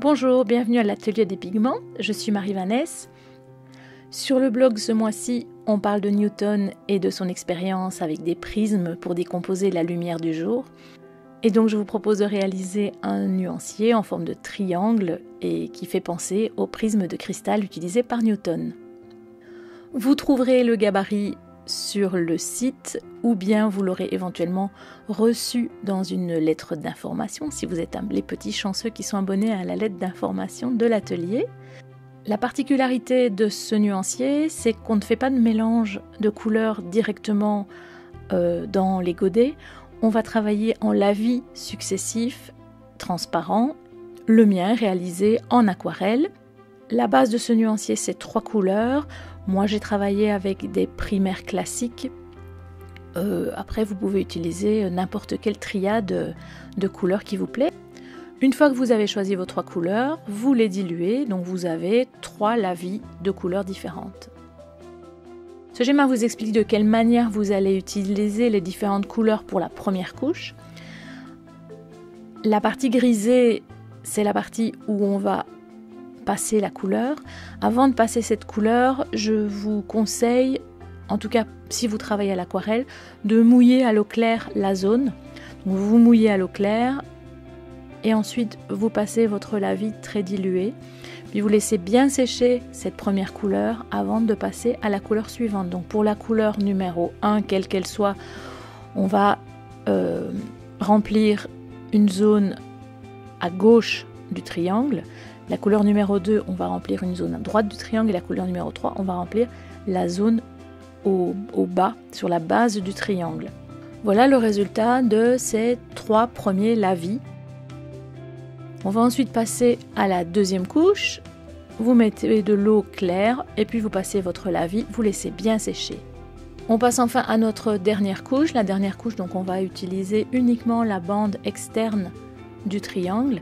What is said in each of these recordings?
Bonjour, bienvenue à l'Atelier des pigments, je suis Marie-Vanessa. Sur le blog ce mois-ci, on parle de Newton et de son expérience avec des prismes pour décomposer la lumière du jour. Et donc je vous propose de réaliser un nuancier en forme de triangle et qui fait penser au prisme de cristal utilisé par Newton. Vous trouverez le gabarit sur le site ou bien vous l'aurez éventuellement reçu dans une lettre d'information si vous êtes les petits chanceux qui sont abonnés à la lettre d'information de l'atelier. La particularité de ce nuancier, c'est qu'on ne fait pas de mélange de couleurs directement dans les godets. On va travailler en lavis successifs, transparents. Le mien réalisé en aquarelle. La base de ce nuancier, c'est 3 couleurs. Moi, j'ai travaillé avec des primaires classiques. Après, vous pouvez utiliser n'importe quelle triade de couleurs qui vous plaît. Une fois que vous avez choisi vos 3 couleurs, vous les diluez. Donc, vous avez 3 lavis de couleurs différentes. Ce schéma vous explique de quelle manière vous allez utiliser les différentes couleurs pour la première couche. La partie grisée, c'est la partie où on va passer la couleur. Avant de passer cette couleur, je vous conseille, en tout cas si vous travaillez à l'aquarelle, de mouiller à l'eau claire la zone. Donc vous mouillez à l'eau claire et ensuite vous passez votre lavis très dilué. Puis vous laissez bien sécher cette première couleur avant de passer à la couleur suivante. Donc pour la couleur numéro 1, quelle qu'elle soit, on va remplir une zone à gauche du triangle. La couleur numéro 2, on va remplir une zone à droite du triangle. Et la couleur numéro 3, on va remplir la zone au bas, sur la base du triangle. Voilà le résultat de ces 3 premiers lavis. On va ensuite passer à la deuxième couche. Vous mettez de l'eau claire et puis vous passez votre lavis, vous laissez bien sécher. On passe enfin à notre dernière couche. La dernière couche, donc on va utiliser uniquement la bande externe du triangle.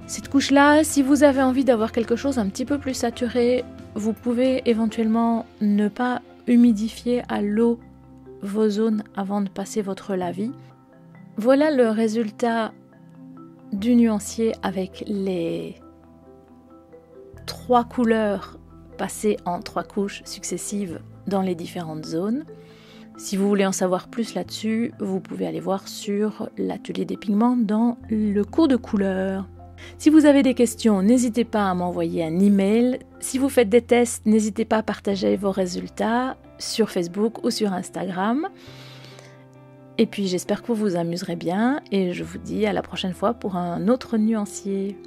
Cette couche-là, si vous avez envie d'avoir quelque chose un petit peu plus saturé, vous pouvez éventuellement ne pas humidifier à l'eau vos zones avant de passer votre lavis. Voilà le résultat du nuancier avec les 3 couleurs passées en 3 couches successives dans les différentes zones. Si vous voulez en savoir plus là-dessus, vous pouvez aller voir sur l'atelier des pigments dans le cours de couleurs. Si vous avez des questions, n'hésitez pas à m'envoyer un email. Si vous faites des tests, n'hésitez pas à partager vos résultats sur Facebook ou sur Instagram. Et puis j'espère que vous vous amuserez bien et je vous dis à la prochaine fois pour un autre nuancier.